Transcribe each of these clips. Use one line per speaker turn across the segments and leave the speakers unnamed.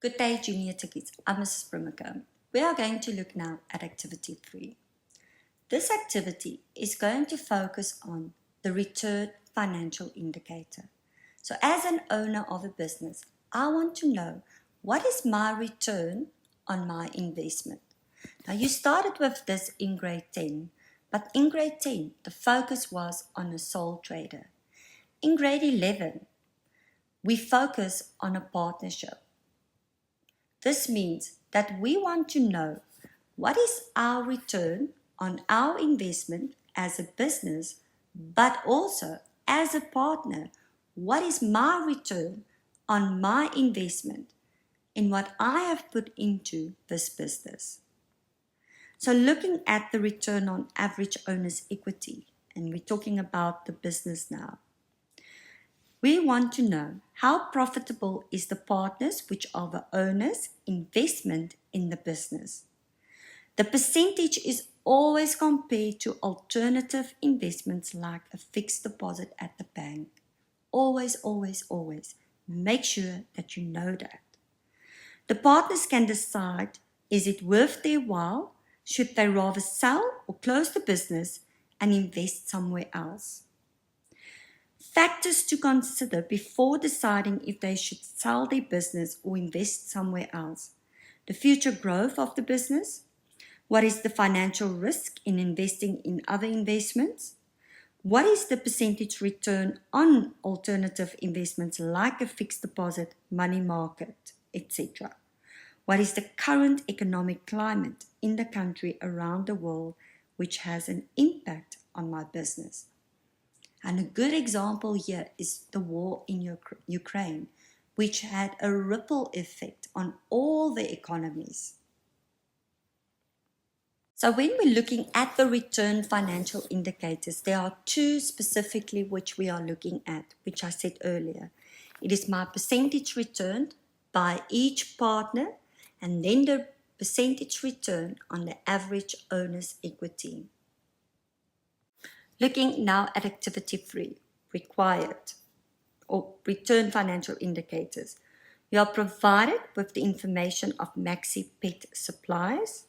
Good day, Junior Tickets. I'm Mrs. Brimacombe. We are going to look now at activity 3. This activity is going to focus on the return financial indicator. So as an owner of a business, I want to know what is my return on my investment. Now you started with this in grade 10, but in grade 10, the focus was on a sole trader. In grade 11, we focus on a partnership. This means that we want to know what is our return on our investment as a business, but also as a partner, what is my return on my investment in what I have put into this business. So looking at the return on average owner's equity, and we're talking about the business now. We want to know how profitable is the partners, which are the owners, investment in the business. The percentage is always compared to alternative investments like a fixed deposit at the bank. Always, always, always. Make sure that you know that. The partners can decide, is it worth their while? Should they rather sell or close the business and invest somewhere else? Factors to consider before deciding if they should sell their business or invest somewhere else. The future growth of the business. What is the financial risk in investing in other investments? What is the percentage return on alternative investments like a fixed deposit, money market, etc.? What is the current economic climate in the country around the world which has an impact on my business? And a good example here is the war in Ukraine, which had a ripple effect on all the economies. So when we're looking at the return financial indicators, there are two specifically which we are looking at, which I said earlier. It is my percentage returned by each partner, and then the percentage return on the average owner's equity. Looking now at activity 3, required or return financial indicators. You are provided with the information of Maxi Pet Supplies.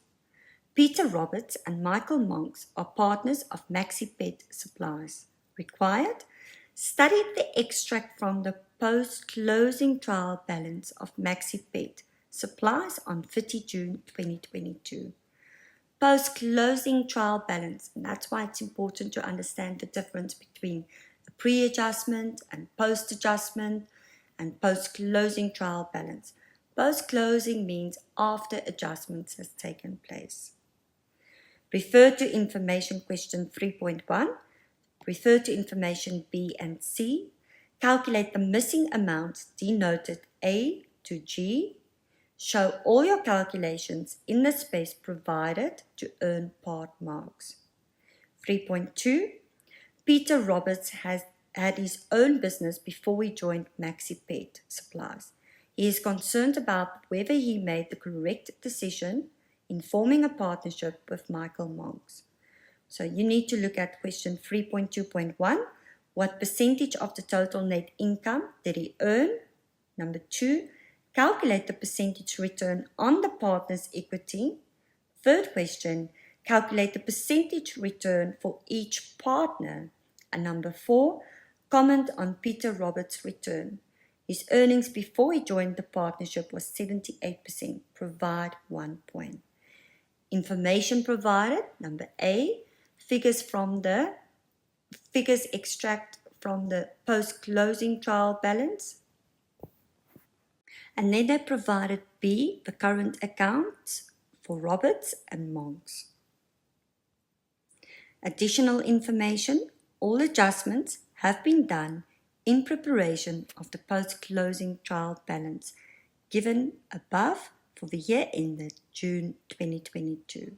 Peter Roberts and Michael Monks are partners of Maxi Pet Supplies. Required, study the extract from the post-closing trial balance of Maxi Pet Supplies on 30 June 2022. Post-closing trial balance, and that's why it's important to understand the difference between a pre-adjustment and post-adjustment and post-closing trial balance. Post-closing means after adjustments has taken place. Refer to information question 3.1. Refer to information B and C. Calculate the missing amounts denoted A to G. Show all your calculations in the space provided to earn part marks. 3.2. Peter Roberts had his own business before he joined Maxi Pet Supplies. He is concerned about whether he made the correct decision in forming a partnership with Michael Monks. So you need to look at question 3.2.1. What percentage of the total net income did he earn? Number 2. Calculate the percentage return on the partner's equity. Third question, calculate the percentage return for each partner. And number 4, comment on Peter Roberts' return. His earnings before he joined the partnership was 78%. Provide 1 point. Information provided, number A, figures extract from the post-closing trial balance. And then they provided B, the current accounts for Roberts and Monks. Additional information, all adjustments have been done in preparation of the post-closing trial balance given above for the year ended June 2022.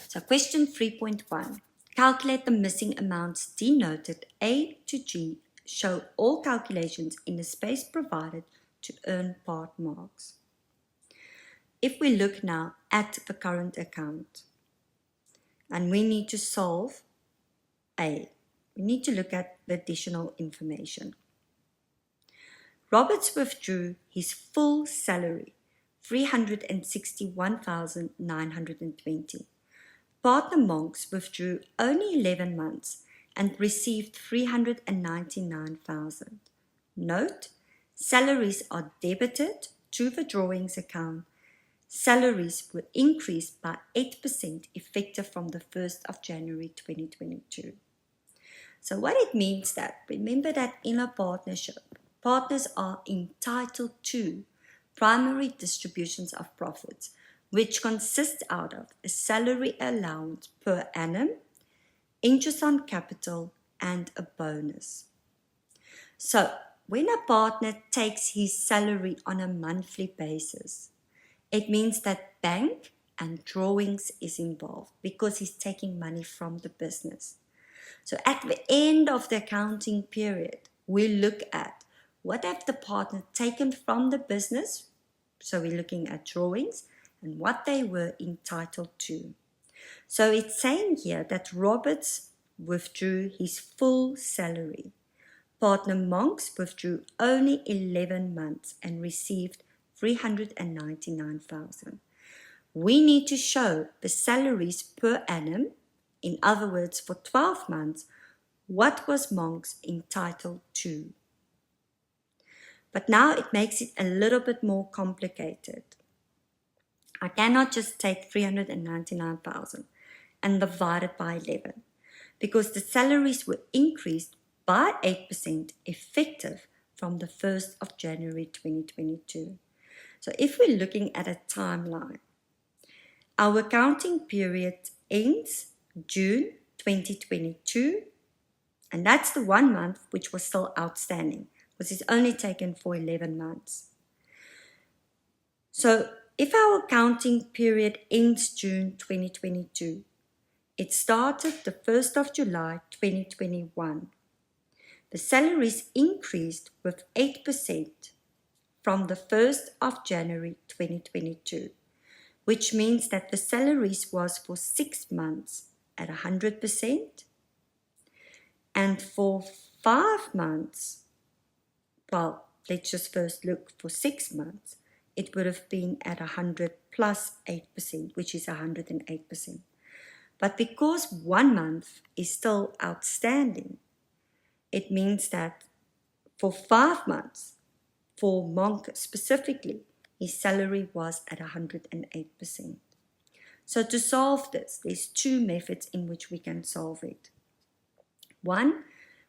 So question 3.1. Calculate the missing amounts denoted A to G. Show all calculations in the space provided to earn part marks. If we look now at the current account, and we need to solve A, we need to look at the additional information. Roberts withdrew his full salary, 361,920. Partner Monks withdrew only 11 months and received 399,000. Note, salaries are debited to the drawings account. Salaries were increased by 8% effective from the 1st of January 2022. So what it means that, remember that in a partnership, partners are entitled to primary distributions of profits, which consist out of a salary allowance per annum, interest on capital, and a bonus. So when a partner takes his salary on a monthly basis, it means that bank and drawings is involved because he's taking money from the business. So at the end of the accounting period, we look at what have the partner taken from the business. So we're looking at drawings and what they were entitled to. So it's saying here that Roberts withdrew his full salary. Partner Monks withdrew only 11 months and received 399,000. We need to show the salaries per annum. In other words, for 12 months, what was Monks entitled to? But now it makes it a little bit more complicated. I cannot just take 399,000 and divide it by 11 because the salaries were increased by 8% effective from the 1st of January 2022. So if we're looking at a timeline, our accounting period ends June 2022, and that's the 1 month which was still outstanding, because it's only taken for 11 months. So if our accounting period ends June 2022, it started the 1st of July 2021. The salaries increased with 8% from the 1st of January 2022, which means that the salaries was for 6 months at 100%, and for 5 months, well, let's just first look for 6 months, it would have been at 100 plus 8%, which is 108%. But because 1 month is still outstanding, it means that for 5 months, for Monk specifically, his salary was at 108%. So to solve this, there's 2 methods in which we can solve it. One,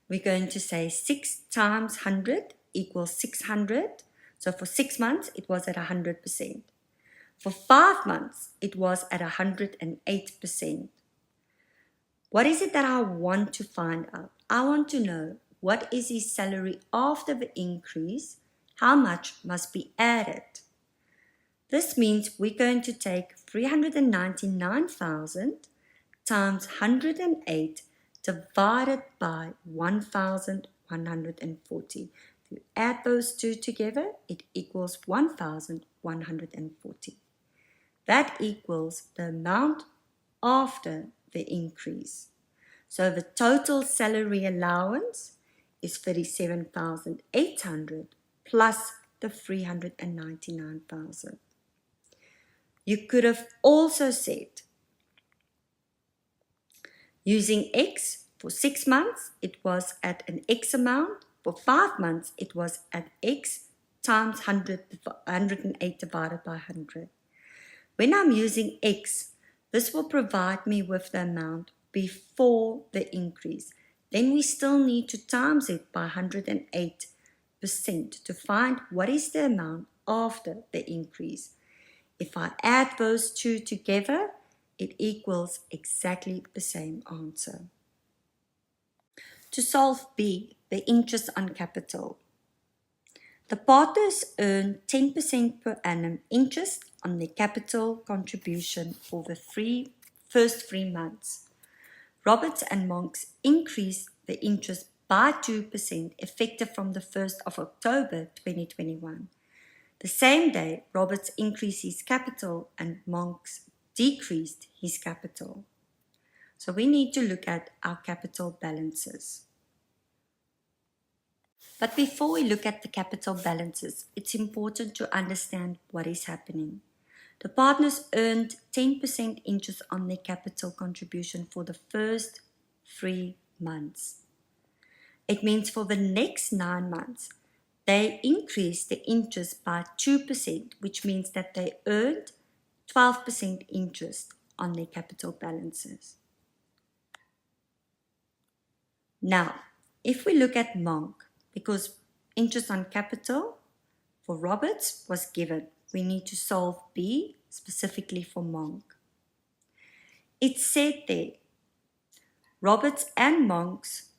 we're going to say 6 times 100 equals 600. So for 6 months, it was at 100%. For 5 months, it was at 108%. What is it that I want to find out? I want to know what is his salary after the increase, how much must be added. This means we're going to take 399,000 times 108 divided by 1,140. If you add those two together, it equals 1,140. That equals the amount after the increase. So the total salary allowance is 37,800 plus the 399,000. You could have also said, using X, for 6 months, it was at an X amount. For 5 months, it was at X times 108 divided by 100. When I'm using X, this will provide me with the amount before the increase. Then we still need to times it by 108% to find what is the amount after the increase. If I add those two together, it equals exactly the same answer. To solve B, the interest on capital. The partners earn 10% per annum interest on their capital contribution for the first 3 months. Roberts and Monks increased the interest by 2% effective from the 1st of October 2021. The same day, Roberts increased his capital and Monks decreased his capital. So we need to look at our capital balances. But before we look at the capital balances, it's important to understand what is happening. The partners earned 10% interest on their capital contribution for the first 3 months. It means for the next 9 months, they increased the interest by 2%, which means that they earned 12% interest on their capital balances. Now, if we look at Monk, because interest on capital for Roberts was given, we need to solve B specifically for Monk. It said there, Roberts and Monk's,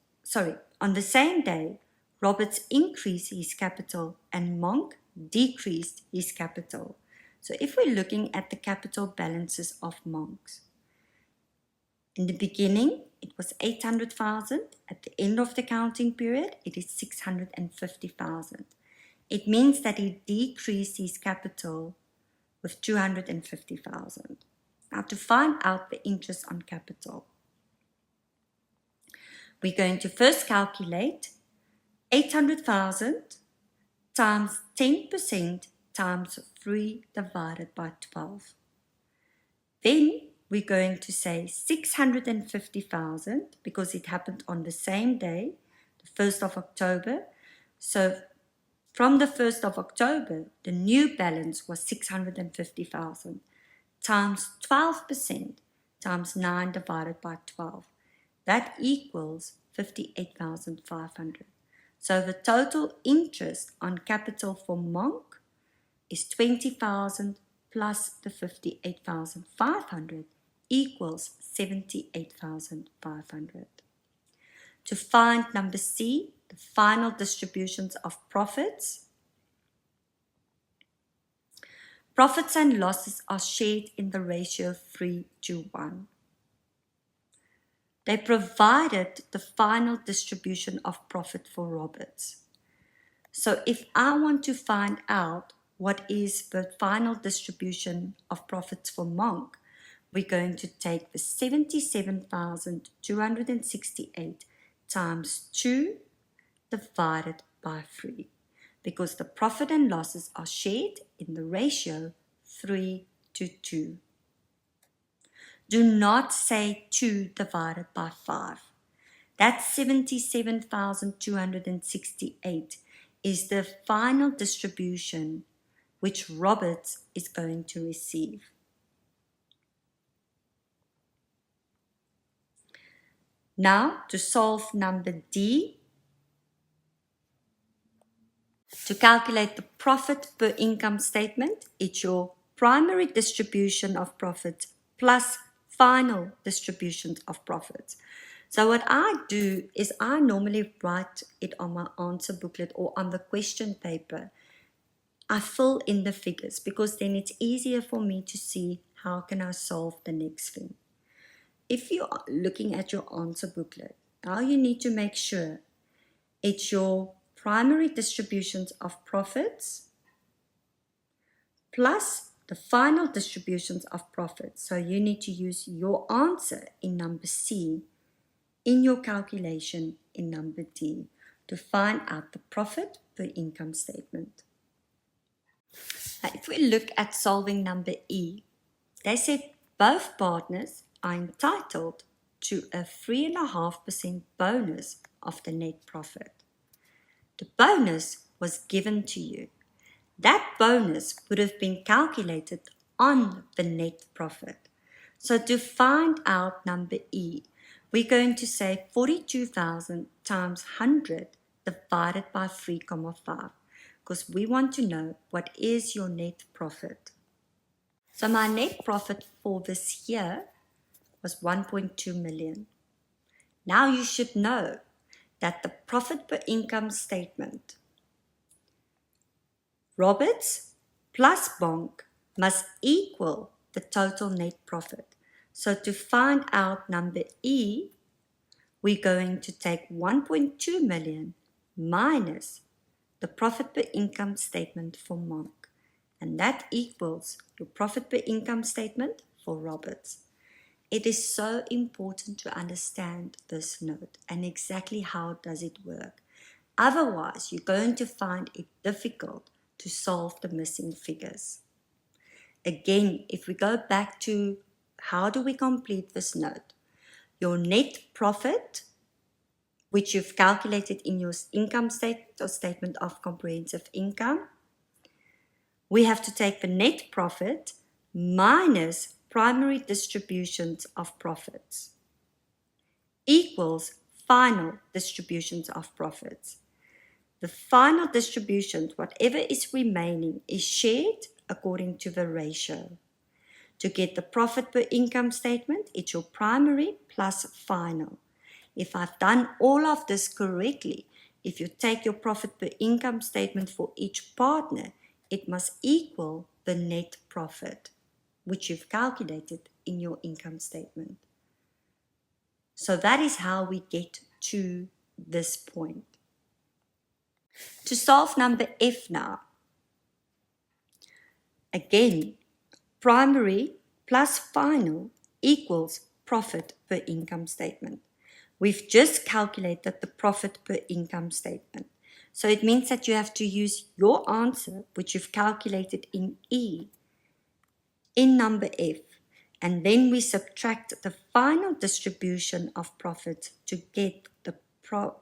on the same day, Roberts increased his capital and Monk decreased his capital. So if we're looking at the capital balances of Monk's, in the beginning, it was 800,000. At the end of the counting period, it is 650,000. It means that he decreased his capital with 250,000. Now to find out the interest on capital, we're going to first calculate 800,000 times 10% times 3 divided by 12. Then we're going to say 650,000 because it happened on the same day, the 1st of October. So from the 1st of October, the new balance was 650,000 times 12% times 9 divided by 12. That equals 58,500. So the total interest on capital for Monk is 20,000 plus the 58,500 equals 78,500. To find number C, the final distributions of profits. Profits and losses are shared in the ratio 3:1. They provided the final distribution of profit for Roberts. So if I want to find out what is the final distribution of profits for Monk, we're going to take the 77,268 times 2 divided by 3, because the profit and losses are shared in the ratio 3:2. Do not say 2 divided by 5. That 77,268 is the final distribution which Roberts is going to receive. Now, to solve number D, to calculate the profit per income statement, it's your primary distribution of profits plus final distributions of profits. So what I do is I normally write it on my answer booklet or on the question paper. I fill in the figures because then it's easier for me to see how can I solve the next thing. If you are looking at your answer booklet, now you need to make sure it's your primary distributions of profits plus the final distributions of profits. So you need to use your answer in number C in your calculation in number D to find out the profit per income statement. Now, if we look at solving number E, they said both partners are entitled to a 3.5% bonus of the net profit. The bonus was given to you. That bonus would have been calculated on the net profit. So to find out number E, we're going to say 42,000 times 100 divided by 3,5, because we want to know what is your net profit. So my net profit for this year was 1.2 million. Now you should know that the profit per income statement, Roberts plus Monk must equal the total net profit. So to find out number E, we're going to take 1.2 million minus the profit per income statement for Monk. And that equals your profit per income statement for Roberts. It is so important to understand this note and exactly how does it work. Otherwise, you're going to find it difficult to solve the missing figures. Again, if we go back to how do we complete this note? Your net profit, which you've calculated in your income statement or statement of comprehensive income, we have to take the net profit minus primary distributions of profits equals final distributions of profits. The final distribution, whatever is remaining, is shared according to the ratio. To get the profit per income statement, it's your primary plus final. If I've done all of this correctly, if you take your profit per income statement for each partner, it must equal the net profit, which you've calculated in your income statement. So that is how we get to this point. To solve number F now, again, primary plus final equals profit per income statement. We've just calculated the profit per income statement. So it means that you have to use your answer, which you've calculated in E, in number F, and then we subtract the final distribution of profits to get the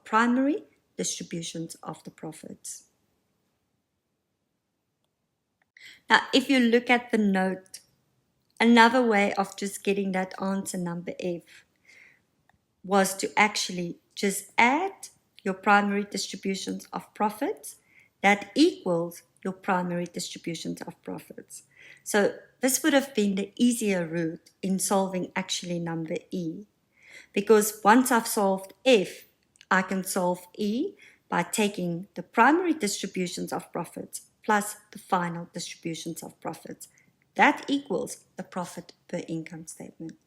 primary distributions of the profits. Now, if you look at the note, another way of just getting that answer number F was to actually just add your primary distributions of profits that equals your primary distributions of profits. So this would have been the easier route in solving actually number E, because once I've solved F, I can solve E by taking the primary distributions of profits plus the final distributions of profits. That equals the profit per income statement.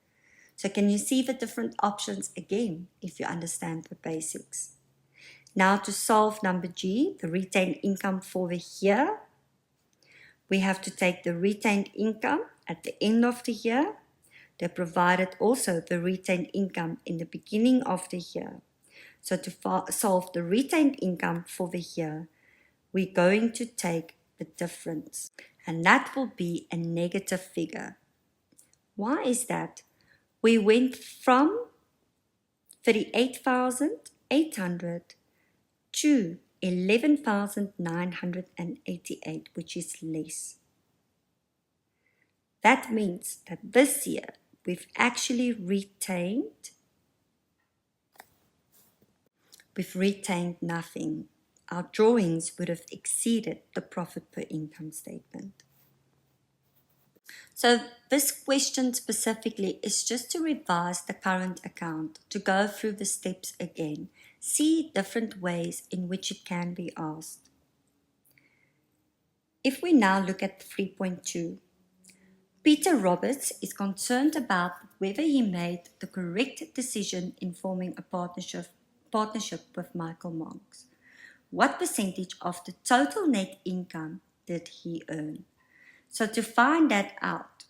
So can you see the different options again if you understand the basics? Now to solve number G, the retained income for the year, we have to take the retained income at the end of the year. They provided also the retained income in the beginning of the year. So to solve the retained income for the year, we're going to take the difference, and that will be a negative figure. Why is that? We went from 38,800 to 11,988, which is less. That means that this year we've actually retained nothing. Our drawings would have exceeded the profit per income statement. So this question specifically is just to revise the current account, to go through the steps again, see different ways in which it can be asked. If we now look at 3.2, Peter Roberts is concerned about whether he made the correct decision in forming a partnership with Michael Monks. What percentage of the total net income did he earn? So to find that out,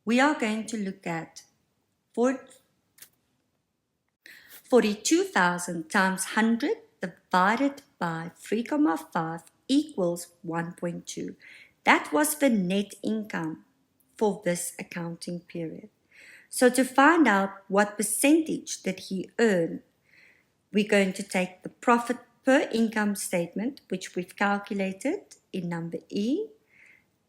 we are going to look at 42,000 times 100 divided by 3,5 equals 1.2. That was the net income for this accounting period. So to find out what percentage did he earn, we're going to take the profit per income statement, which we've calculated in number E,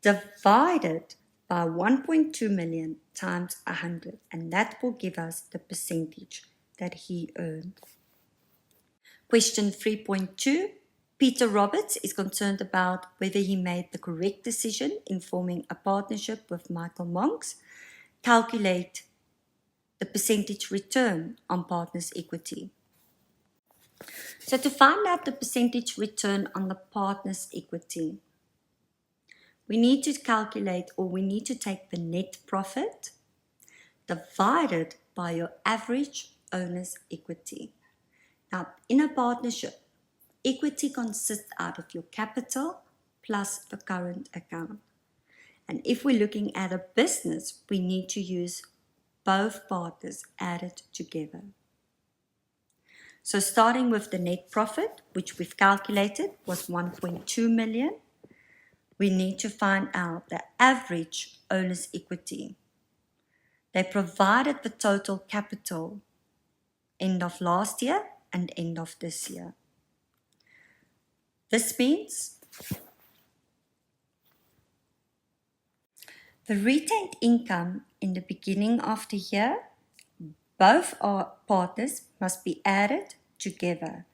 divided by 1.2 million times 100, and that will give us the percentage that he earned. Question 3.2, Peter Roberts is concerned about whether he made the correct decision in forming a partnership with Michael Monks. Calculate the percentage return on partners' equity. So to find out the percentage return on the partner's equity, we need to calculate, or we need to take the net profit divided by your average owner's equity. Now, in a partnership, equity consists out of your capital plus the current account. And if we're looking at a business, we need to use both partners added together. So starting with the net profit, which we've calculated was 1.2 million, we need to find out the average owner's equity. They provided the total capital end of last year and end of this year. This means the retained income in the beginning of the year, both our partners must be added together,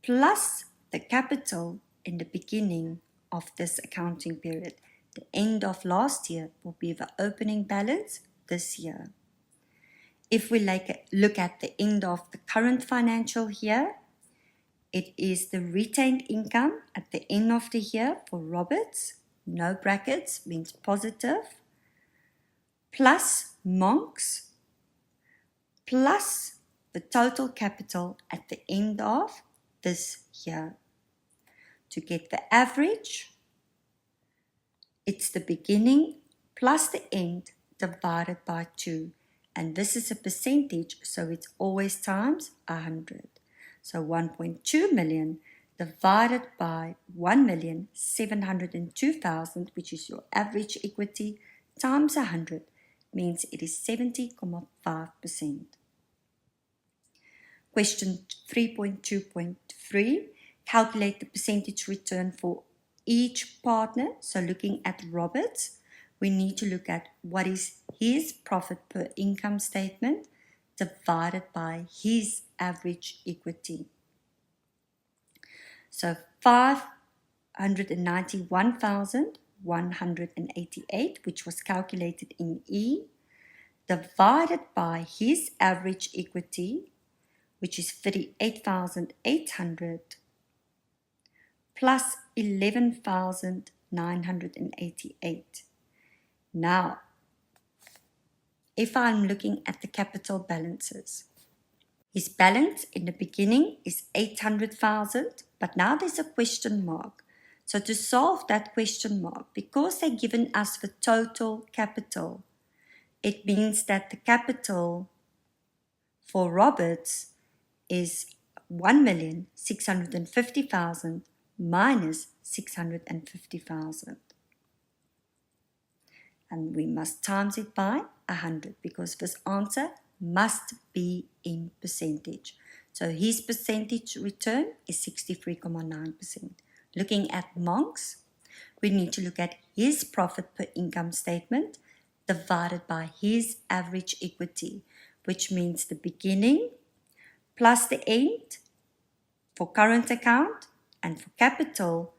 plus the capital in the beginning of this accounting period. The end of last year will be the opening balance this year. If we look at the end of the current financial year, it is the retained income at the end of the year for Roberts, no brackets, means positive, plus Monks, plus the total capital at the end of this year. To get the average, it's the beginning plus the end divided by 2. And this is a percentage, so it's always times 100. So 1.2 million divided by 1,702,000, which is your average equity, times 100, means it is 70.5%. Question 3.2.3, calculate the percentage return for each partner. So looking at Roberts, we need to look at what is his profit per income statement divided by his average equity. So 591,188, which was calculated in E, divided by his average equity, which is 38,800, plus 11,988. Now, if I'm looking at the capital balances, his balance in the beginning is 800,000, but now there's a question mark. So to solve that question mark, because they've given us the total capital, it means that the capital for Roberts is 1,650,000 minus 650,000. And we must times it by 100 because this answer must be in percentage. So his percentage return is 63.9%. Looking at Monks, we need to look at his profit per income statement divided by his average equity, which means the beginning plus the end for current account, and for capital,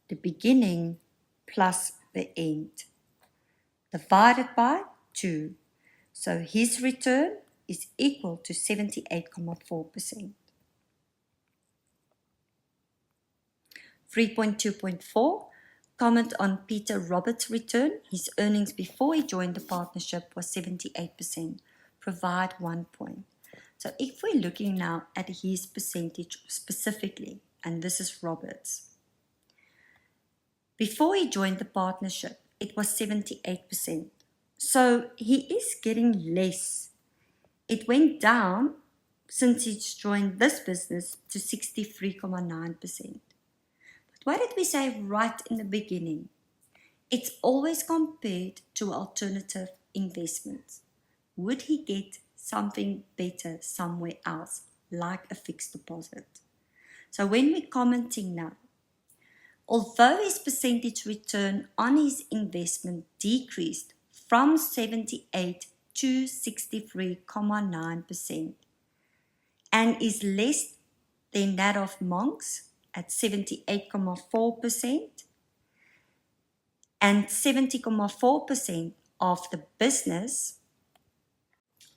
the beginning plus the end, divided by 2. So his return is equal to 78.4%. 3.2.4, comment on Peter Roberts' return. His earnings before he joined the partnership was 78%. Provide 1 point. So if we're looking now at his percentage specifically, and this is Roberts, before he joined the partnership, it was 78%. So he is getting less. It went down since he's joined this business to 63.9%. But what did we say right in the beginning? It's always compared to alternative investments. Would he get something better somewhere else, like a fixed deposit? So when we're commenting now, although his percentage return on his investment decreased from 78 to 63.9% and is less than that of Monks at 78.4% and 70.4% of the business,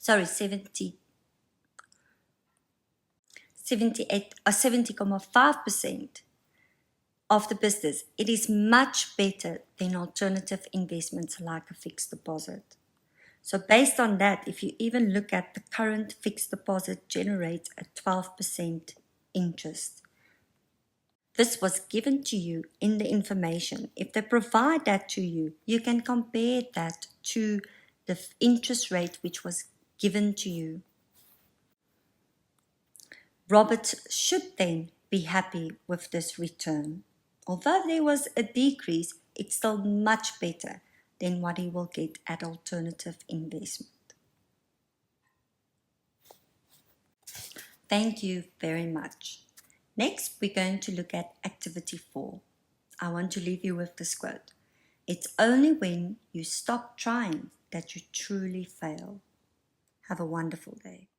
70.5% of the business, it is much better than alternative investments like a fixed deposit. So based on that, if you even look at the current fixed deposit generates a 12% interest. This was given to you in the information. If they provide that to you, you can compare that to the interest rate which was given to you. Robert should then be happy with this return. Although there was a decrease, it's still much better than what he will get at alternative investment. Thank you very much. Next, we're going to look at activity 4. I want to leave you with this quote. It's only when you stop trying that you truly fail. Have a wonderful day.